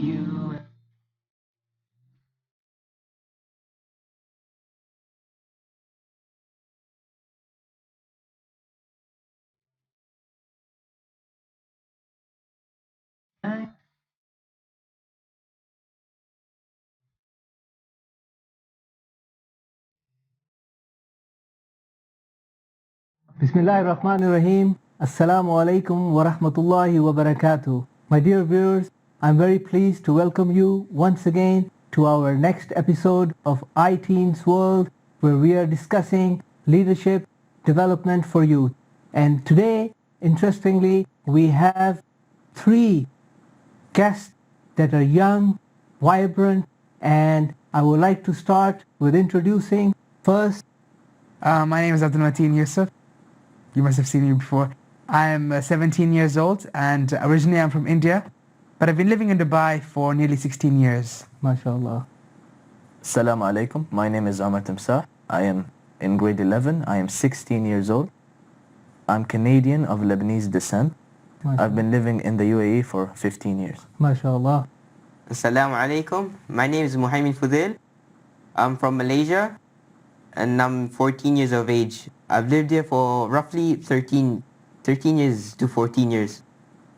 you. Bismillahir Rahmanir Rahim. Assalamu alaikum wa rahmatullahi wa barakatuh. My dear viewers, I'm very pleased to welcome you once again to our next episode of iTeen's World, where we are discussing leadership development for youth. And today, interestingly, we have three guests that are young, vibrant, and I would like to start with introducing first. My name is Abdul Yusuf. You must have seen me before. I'm 17 years old and originally I'm from India, but I've been living in Dubai for nearly 16 years. MashaAllah. Assalamu alaikum. My name is Omar Timsah. I am in grade 11. I am 16 years old. I'm Canadian of Lebanese descent. I've been living in the UAE for 15 years. MashaAllah. Assalamu alaikum. My name is Mohammad Waseem. I'm from Malaysia and I'm 14 years of age. I've lived here for roughly 13 years to 14 years.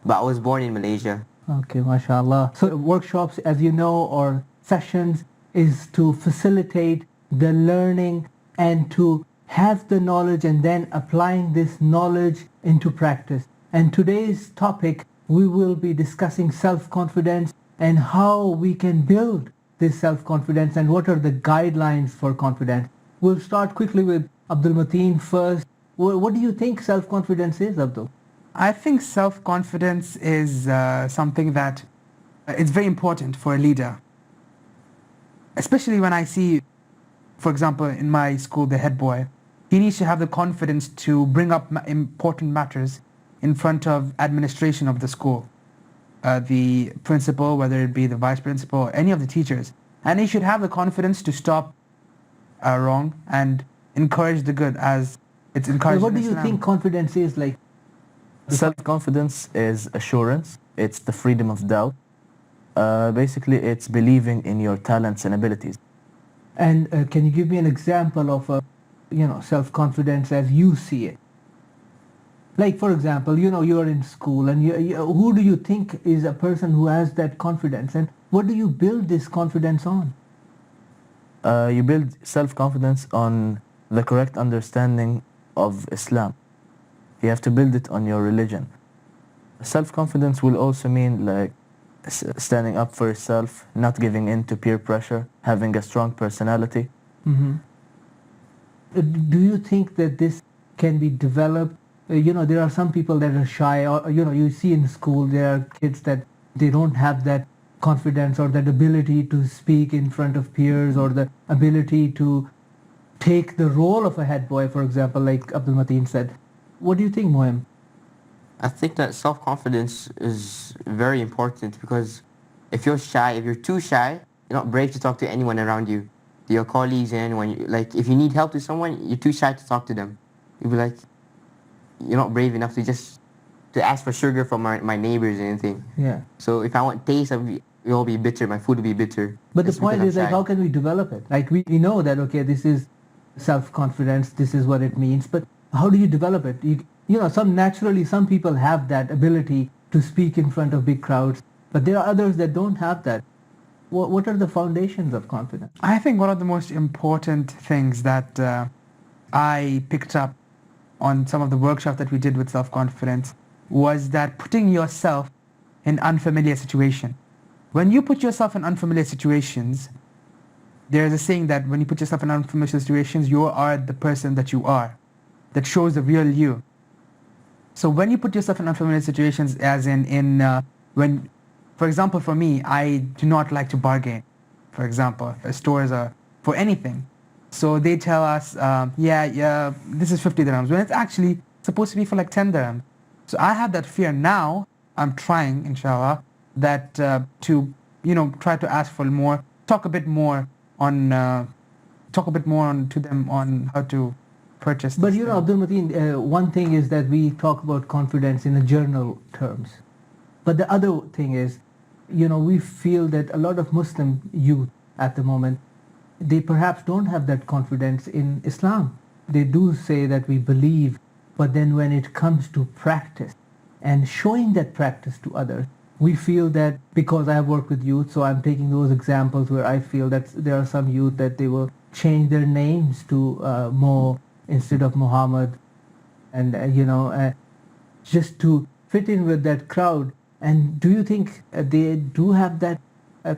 But I was born in Malaysia. Okay, mashallah. So workshops, as you know, or sessions is to facilitate the learning and to have the knowledge and then applying this knowledge into practice. And today's topic, we will be discussing self-confidence and how we can build this self-confidence and what are the guidelines for confidence. We'll start quickly with Abdul Mateen first. What do you think self-confidence is, Abdul? I think self-confidence is something that it's very important for a leader. Especially when I see, for example, in my school, the head boy, he needs to have the confidence to bring up important matters in front of administration of the school. The principal, whether it be the vice principal, or any of the teachers. And he should have the confidence to stop wrong and encourage the good as it's encouraged. What do in you Islam. think confidence is like? Self-confidence is assurance. It's the freedom of doubt. Basically, it's believing in your talents and abilities. And can you give me an example of self-confidence as you see it? Like, for example, you are in school and who do you think is a person who has that confidence and what do you build this confidence on? You build self-confidence on the correct understanding of Islam. You have to build it on your religion. Self-confidence will also mean like standing up for yourself, not giving in to peer pressure, having a strong personality. Mm-hmm. Do you think that this can be developed? There are some people that are shy, or you see in school there are kids that they don't have that confidence or that ability to speak in front of peers or the ability to take the role of a head boy, for example, like Abdul Mateen said. What do you think, Mohem? I think that self-confidence is very important because if you're shy, if you're too shy, you're not brave to talk to anyone around you, to your colleagues and anyone. Like if you need help to someone, you're too shy to talk to them. You'll be like, you're not brave enough to ask for sugar from my neighbors and anything. Yeah. So if I want taste, it'll be bitter. My food will be bitter. But the It's point because is I'm like, shy. how can we develop it? Like we know that, okay, this is self-confidence, this is what it means, but how do you develop it? Some people have that ability to speak in front of big crowds, but there are others that don't have that. What are the foundations of confidence? I think one of the most important things that I picked up on some of the workshops that we did with self-confidence was that putting yourself in unfamiliar situation. When you put yourself in unfamiliar situations, there's a saying that when you put yourself in unfamiliar situations, you are the person that you are. That shows the real you. So when you put yourself in unfamiliar situations, as when, for example, for me, I do not like to bargain. For example, stores are for anything. So they tell us, this is 50 dirhams, when it's actually supposed to be for like 10 dirhams. So I have that fear now. I'm trying, inshallah, that to try to ask for more, talk a bit more to them on how to purchase. But Abdul Mateen, one thing is that we talk about confidence in the journal terms. But the other thing is, we feel that a lot of Muslim youth at the moment, they perhaps don't have that confidence in Islam. They do say that we believe, but then when it comes to practice and showing that practice to others, we feel that because I have worked with youth, so I'm taking those examples where I feel that there are some youth that they will change their names to Mo instead of Muhammad, and just to fit in with that crowd. And do you think they do have that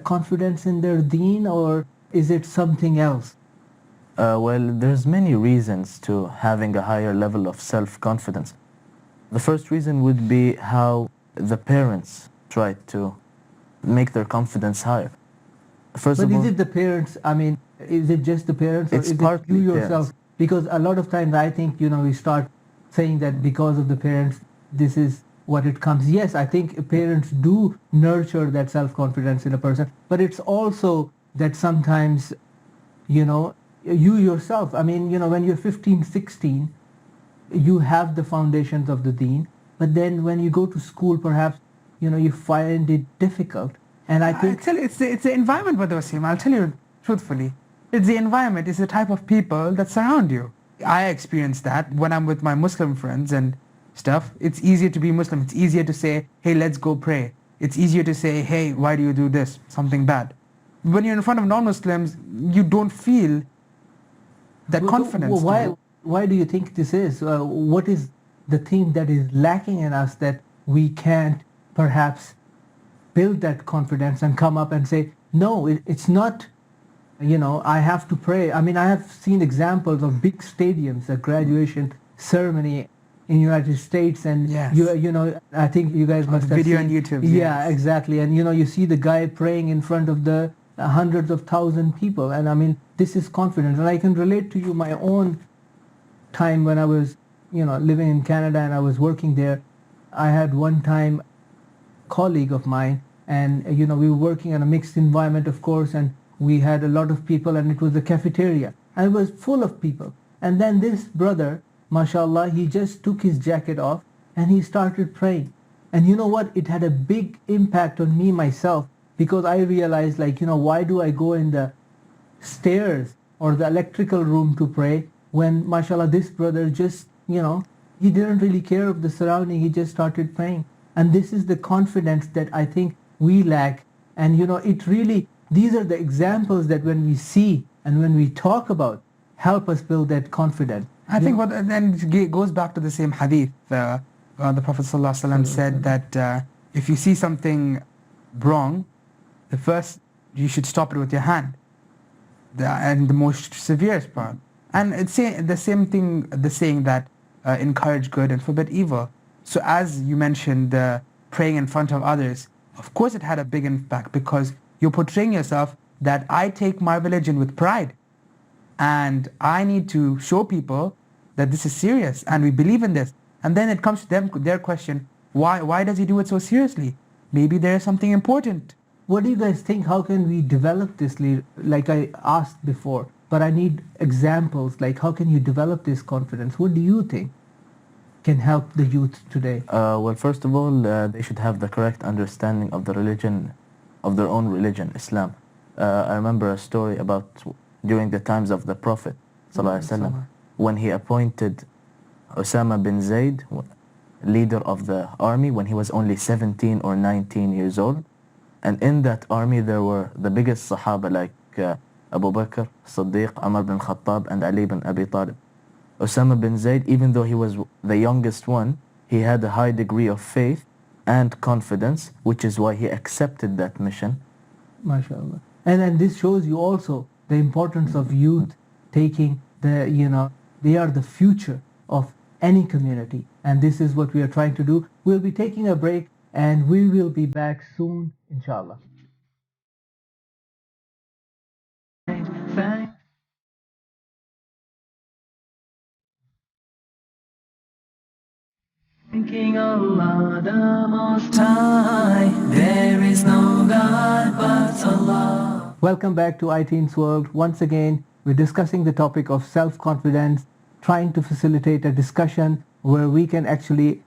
confidence in their deen, or is it something else? Well, there's many reasons to having a higher level of self-confidence. The first reason would be how the parents try to make their confidence higher. First But of all, is it the parents? I mean, is it just the parents, or It's is it partly you yourself? parents. Because a lot of times I think, we start saying that because of the parents, this is what it comes. Yes, I think parents do nurture that self-confidence in a person, but it's also that sometimes, you yourself, I mean, when you're 15, 16, you have the foundations of the deen, but then when you go to school, perhaps, you find it difficult. And I I think tell you, it's the environment, Brother Waseem. I'll tell you truthfully. It's the environment, it's the type of people that surround you. I experience that when I'm with my Muslim friends and stuff. It's easier to be Muslim. It's easier to say, hey, let's go pray. It's easier to say, hey, why do you do this? Something bad. When you're in front of non-Muslims, you don't feel that Well, confidence. to do. why do you think this is? What is the thing that is lacking in us that we can't perhaps build that confidence and come up and say, no, it's not, I have to pray. I mean, I have seen examples of big stadiums, a graduation ceremony in United States, and Yes. I think you guys must have video seen, on YouTube, Yeah, yes. exactly. And you see the guy praying in front of the hundreds of thousand people, and I mean, this is confidence. And I can relate to you my own time when I was, living in Canada and I was working there. I had one time colleague of mine, and we were working in a mixed environment, of course, and we had a lot of people, and it was a cafeteria, and it was full of people. And then this brother, mashallah, he just took his jacket off and he started praying. And you know what? It had a big impact on me myself, because I realized, why do I go in the stairs or the electrical room to pray when, mashallah, this brother just, he didn't really care of the surrounding. He just started praying. And this is the confidence that I think we lack. And, it really, these are the examples that when we see and when we talk about, help us build that confidence. I think then it goes back to the same hadith. The Prophet ﷺ said that if you see something wrong, the first, you should stop it with your hand. And the most severest part. And it's the same thing, the saying that encourage good and forbid evil. So as you mentioned, praying in front of others, of course it had a big impact, because you're portraying yourself that I take my religion with pride. And I need to show people that this is serious and we believe in this. And then it comes to their question, why does he do it so seriously? Maybe there is something important. What do you guys think? How can we develop this? Like I asked before, but I need examples. Like, how can you develop this confidence? What do you think can help the youth today? Well, first of all, they should have the correct understanding of the religion, of their own religion, Islam. I remember a story about during the times of the Prophet ﷺ, when he appointed Osama bin Zayd, leader of the army, when he was only 17 or 19 years old. And in that army there were the biggest Sahaba like Abu Bakr, Siddiq, Umar bin Khattab, and Ali bin Abi Talib. Osama bin Zayd, even though he was the youngest one, he had a high degree of faith and confidence, which is why he accepted that mission. MashaAllah. And this shows you also the importance of youth taking they are the future of any community. And this is what we are trying to do. We'll be taking a break and we will be back soon, inshallah. Thanking Allah the Most High, there is no God but Allah. Welcome back to iTeens World. Once again, we're discussing the topic of self-confidence, trying to facilitate a discussion where we can actually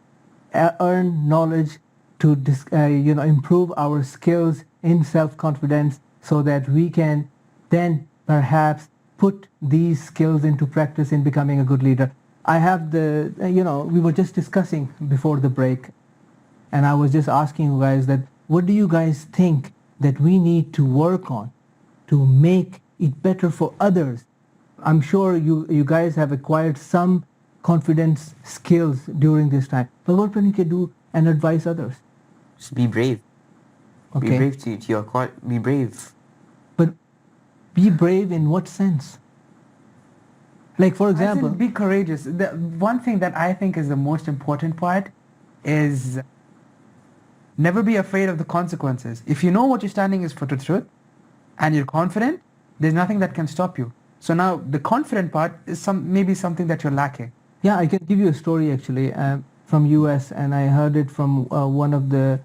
earn knowledge to improve our skills in self-confidence so that we can then perhaps put these skills into practice in becoming a good leader. I have we were just discussing before the break, and I was just asking you guys that what do you guys think that we need to work on to make it better for others? I'm sure you guys have acquired some confidence skills during this time, but what can you do and advise others? Just be brave. Okay. Be brave to your core. Be brave. But be brave in what sense? Like, for As in, example, be courageous. The one thing that I think is the most important part is never be afraid of the consequences. If you know what you're standing is for the truth and you're confident, there's nothing that can stop you. So now the confident part is maybe something that you're lacking. yeah, I can give you a story actually from US, and I heard it from one of the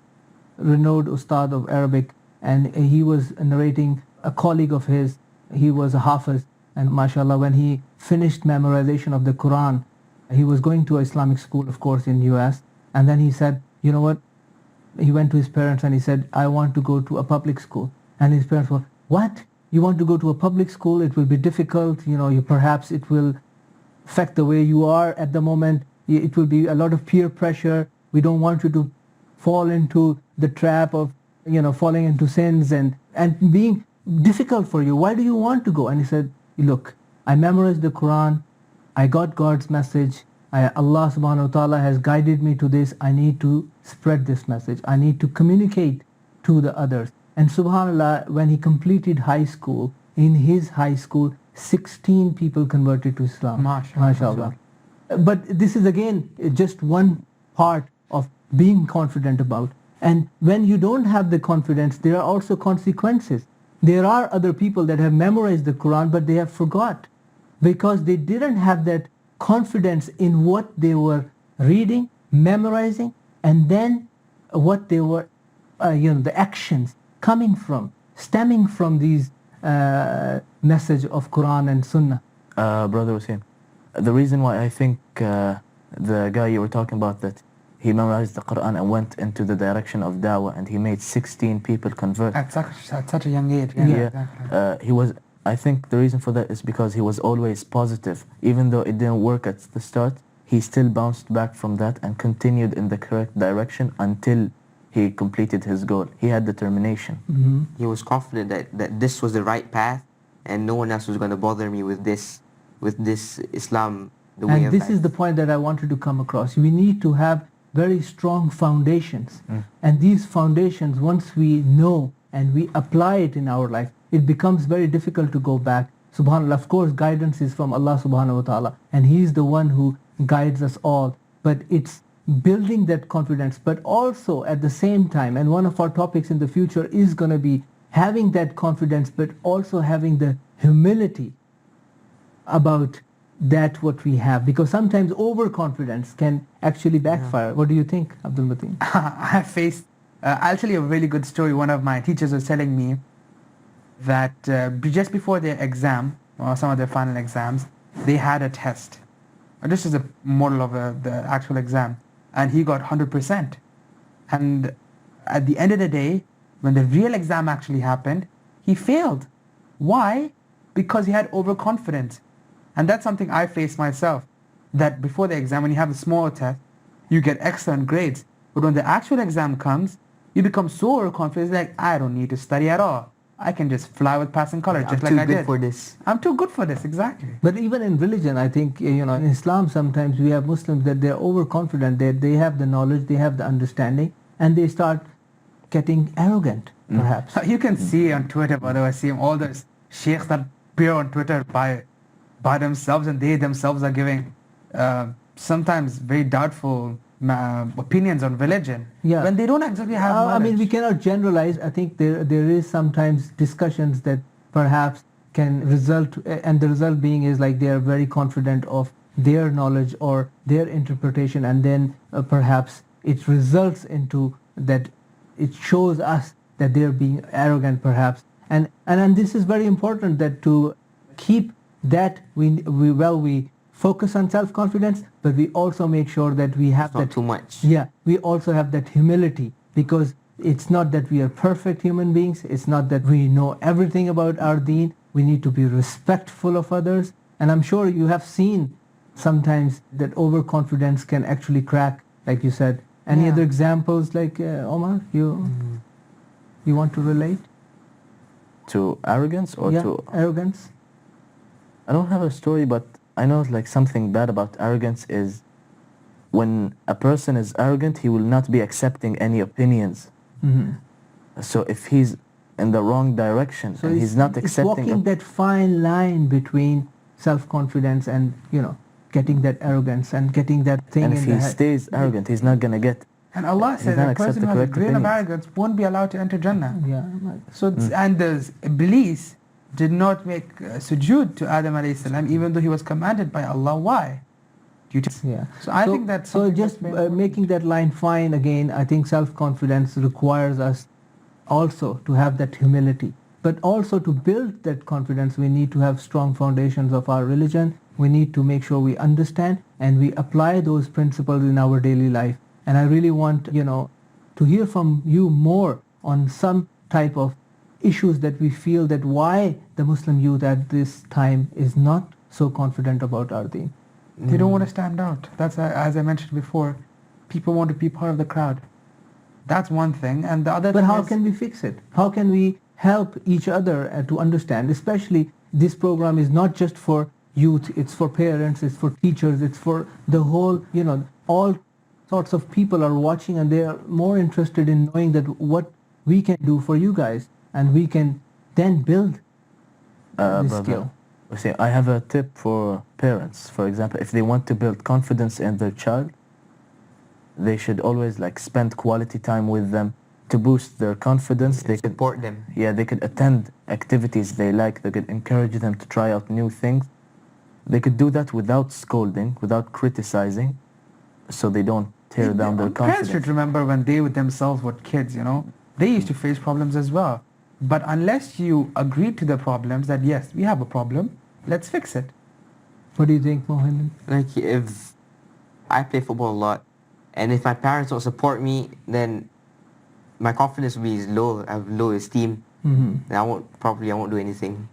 renowned ustad of Arabic, and he was narrating a colleague of his. He was a hafiz, and mashallah, when he finished memorization of the Quran, he was going to Islamic school, of course, in US, and then he said, you know what, he went to his parents and he said, I want to go to a public school. And his parents were, what? You want to go to a public school? It will be difficult, perhaps it will affect the way you are at the moment. It will be a lot of peer pressure. We don't want you to fall into the trap of, falling into sins and being difficult for you. Why do you want to go? And he said, look, I memorized the Quran. I got God's message. Allah subhanahu wa ta'ala has guided me to this. I need to spread this message. I need to communicate to the others. And subhanallah, when he completed high school, in his high school, 16 people converted to Islam. MashaAllah. But this is again just one part of being confident about. And when you don't have the confidence, there are also consequences. There are other people that have memorized the Quran, but they have forgot because they didn't have that confidence in what they were reading, memorizing, and then what they were, the actions stemming from these message of Quran and Sunnah. Brother Waseem, the reason why I think the guy you were talking about, that he memorized the Quran and went into the direction of da'wah and he made 16 people convert. At such a young age. Exactly. I think the reason for that is because he was always positive. Even though it didn't work at the start, he still bounced back from that and continued in the correct direction until he completed his goal. He had determination. Mm-hmm. He was confident that this was the right path and no one else was going to bother me with this Islam, the way And of this life. is the point that I wanted to come across. We need to have very strong foundations. And these foundations, once we know and we apply it in our life, it becomes very difficult to go back. SubhanAllah, of course, guidance is from Allah subhanahu wa ta'ala, and He is the one who guides us all. But it's building that confidence, but also at the same time, and one of our topics in the future is going to be having that confidence, but also having the humility about that what we have, because sometimes overconfidence can actually backfire. Yeah. What do you think, Abdul Mateen? I have faced, I'll tell you a really good story. One of my teachers was telling me that just before their exam, or some of their final exams, they had a test. This is a model of the actual exam. And he got 100%. And at the end of the day, when the real exam actually happened, he failed. Why? Because he had overconfidence. And that's something I faced myself, that before the exam, when you have a small test, you get excellent grades. But when the actual exam comes, you become so overconfident, it's like, I don't need to study at all. I can just fly with passing colors, just like I did. I'm too good for this. I'm too good for this, exactly. But even in religion, I think, in Islam, sometimes we have Muslims that they're overconfident, they have the knowledge, they have the understanding, and they start getting arrogant, perhaps. You can see on Twitter, by the way, see all those sheikhs that appear on Twitter by themselves, and they themselves are giving sometimes very doubtful opinions on religion, when they don't exactly have knowledge. I mean, we cannot generalize. I think there is sometimes discussions that perhaps can result, and the result being is like they are very confident of their knowledge or their interpretation, and then perhaps it results into that it shows us that they're being arrogant, perhaps. And this is very important, that to keep that we focus on self-confidence, but we also make sure that we have not too much. Yeah, we also have that humility because it's not that we are perfect human beings, it's not that we know everything about our deen. We need to be respectful of others, and I'm sure you have seen sometimes that overconfidence can actually crack, like you said. Any Yeah. other examples, like Omar, you want to relate? To arrogance or Yeah, to... arrogance. I don't have a story, but I know like something bad about arrogance is when a person is arrogant, he will not be accepting any opinions. Mhm. So if he's in the wrong direction So and he's not it's accepting... walking that fine line between self-confidence and, getting that arrogance and getting that thing and in if the he head. stays arrogant, he's not going to get... And Allah He's said not a accept person the who has a correct grain of opinions. arrogance won't be allowed to enter Jannah. Yeah. So and the Iblis did not make sujood to Adam alayhi salam, even though he was commanded by Allah. Why? Due to... Yeah. So I think that's so. something Just that's very important. making that line fine again. I think self-confidence requires us also to have that humility, but also to build that confidence. We need to have strong foundations of our religion. We need to make sure we understand and we apply those principles in our daily life. And I really want to hear from you more on some type of issues that we feel that why the Muslim youth at this time is not so confident about our deen. They don't want to stand out. That's as I mentioned before. People want to be part of the crowd. That's one thing, and the other. But thing how is, can we fix it? How can we help each other to understand? Especially this program is not just for youth, it's for parents, it's for teachers, it's for the whole, all sorts of people are watching and they are more interested in knowing that what we can do for you guys and we can then build this brother, skill. see, I have a tip for parents. For example, if they want to build confidence in their child, they should always like spend quality time with them to boost their confidence. They could Support them. Yeah, they could attend activities they like. They could encourage them to try out new things. They could do that without scolding, without criticizing, so they don't tear down their Parents should confidence. remember when they themselves were kids, they used to face problems as well. But unless you agree to the problems that yes, we have a problem, let's fix it. What do you think, Mohammed? Like if I play football a lot, and if my parents don't support me, then my confidence will be low. I have low esteem. Mm-hmm. And I won't do anything.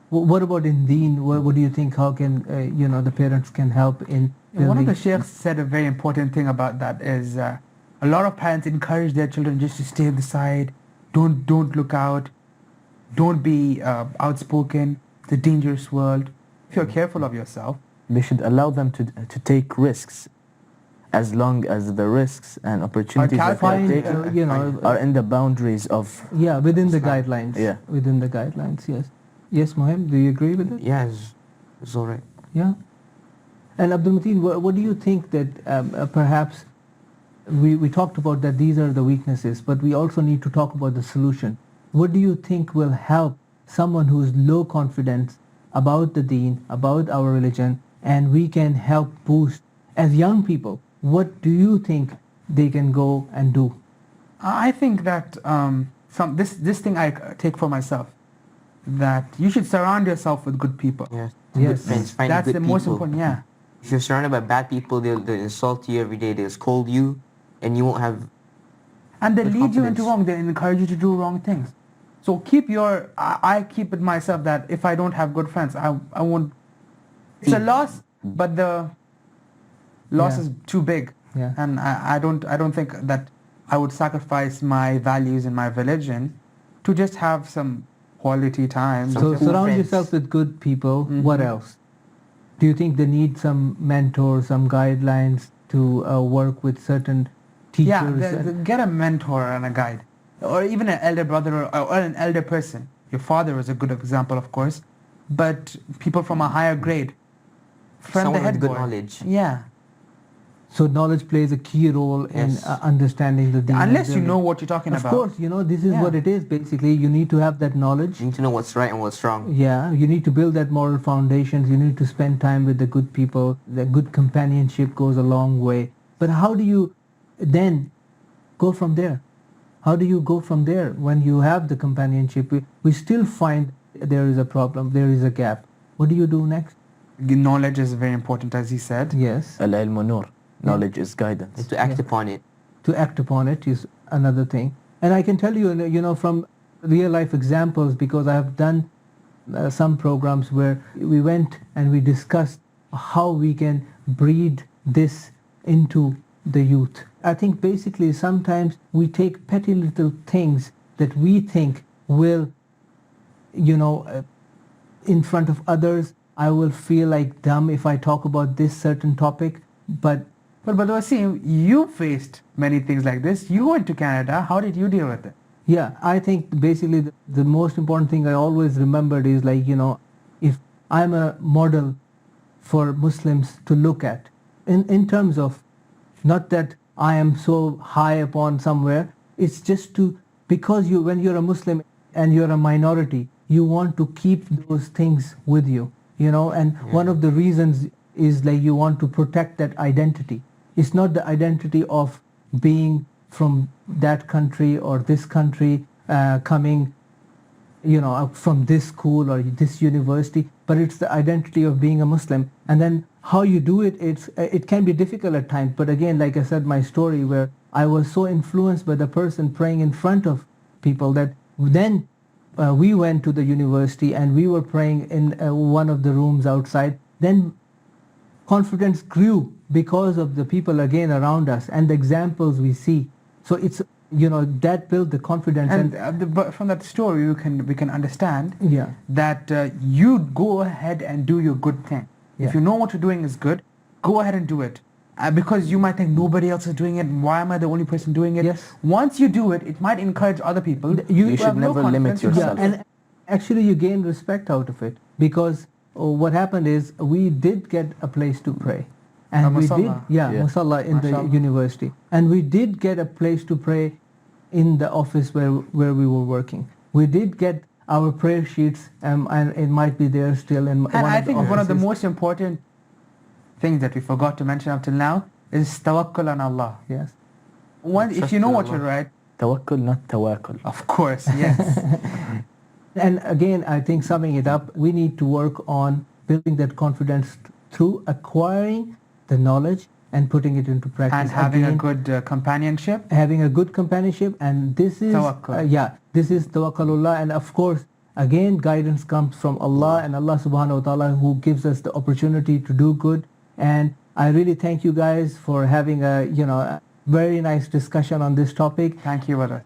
What about in deen? What do you think? How can the parents can help in And one of the building? sheikhs said a very important thing about that is a lot of parents encourage their children just to stay on the side, don't look out, don't be outspoken. It's a dangerous world. If you're careful of yourself, They should allow them to take risks, as long as the risks and opportunities that they're Find, taking are in the boundaries of... Yeah, within the Islam. guidelines. Yeah. Within the guidelines, yes. Yes, Mohammed, do you agree with it? Yeah, it's all right. Yeah. And Abdul Mateen, what do you think that perhaps we talked about that these are the weaknesses, but we also need to talk about the solution. What do you think will help someone who's low confidence about the deen, about our religion, and we can help boost as young people? What do you think they can go and do? I think that this thing I take for myself, that you should surround yourself with good people. Yeah. Yes. Good friends. Find That's good the most people. important. Yeah. If you're surrounded by bad people, they'll insult you every day. They'll scold you, and you won't have. And they The lead you into confidence. wrong. They encourage you to do wrong things. So I keep it myself that if I don't have good friends, I won't. It's a loss, but the loss Yeah. is too big. Yeah. And I don't think that I would sacrifice my values and my religion to just have some quality time. Some So cool surround friends. yourself with good people. What else? Do you think they need some mentors, some guidelines to work with certain teachers? Yeah, get a mentor and a guide, or even an elder brother or an elder person. Your father is a good example, of course, but people from a higher grade. Friend Someone the head with good boy. knowledge. Yeah, So knowledge plays a key role in Yes. Understanding the deen. and unless you building. know what you're talking Of about. course, this is Yeah. what it is basically. You need to have that knowledge. You need to know what's right and what's wrong. Yeah, you need to build that moral foundations. You need to spend time with the good people. The good companionship goes a long way. But how do you then go from there? How do you go from there when you have the companionship? We still find there is a problem, there is a gap. What do you do next? Knowledge is very important, as he said. Yes. Al-ilmu nur. Knowledge is guidance. And to act Yeah. upon it. to act upon it is another thing. And I can tell you, from real life examples, because I have done some programs where we went and we discussed how we can breed this into the youth. I think basically sometimes we take petty little things that we think will, in front of others, I will feel like dumb if I talk about this certain topic, but Waseem, you faced many things like this. You went to Canada. How did you deal with it? yeah, I think basically the most important thing I always remembered is like, if I'm a model for Muslims to look at, in terms of, not that I am so high upon somewhere, it's just to, because when you're a Muslim and you're a minority, you want to keep those things with you, and one of the reasons is like you want to protect that identity. It's not the identity of being from that country or this country, coming, from this school or this university, but it's the identity of being a Muslim. And then how you do it, it can be difficult at times. But again, like I said, my story where I was so influenced by the person praying in front of people that then we went to the university and we were praying in one of the rooms outside. Then confidence grew because of the people again around us and the examples we see. So it's, that built the confidence. And but from that story, we can understand Yeah. that you go ahead and do your good thing. Yeah. If you know what you're doing is good, go ahead and do it. Because you might think nobody else is doing it. Why am I the only person doing it? Yes. Once you do it, it might encourage other people. You who should have no never limit confidence in yourself. Yeah, and actually you gain respect out of it, because what happened is we did get a place to pray. And we did, Musalla. Yeah. Musalla in the Mashallah. university. And we did get a place to pray in the office where we were working. We did get our prayer sheets, and it might be there still in one And I of the think one of the offices. most important things that we forgot to mention up till now is tawakkul on Allah. Yes. If Trust you know in what Allah. you're right, Tawakkul, not tawakkul. of course, yes. And again, I think summing it up, we need to work on building that confidence through acquiring the knowledge and putting it into practice. And having a Again, good companionship. having a good companionship, and this is Tawakkul. this is tawakkalullah. And of course, again, guidance comes from Allah and Allah subhanahu wa ta'ala, who gives us the opportunity to do good. And I really thank you guys for having a very nice discussion on this topic. Thank you, brother.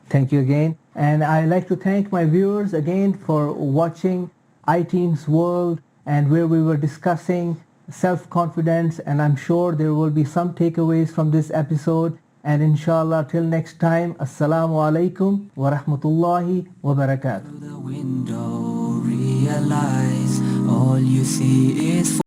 Thank you again. And I like to thank my viewers again for watching iTeens World, and where we were discussing self-confidence, and I'm sure there will be some takeaways from this episode. And inshallah, till next time, assalamu alaikum wa rahmatullahi wa barakatuh. Through the window, realize all you see is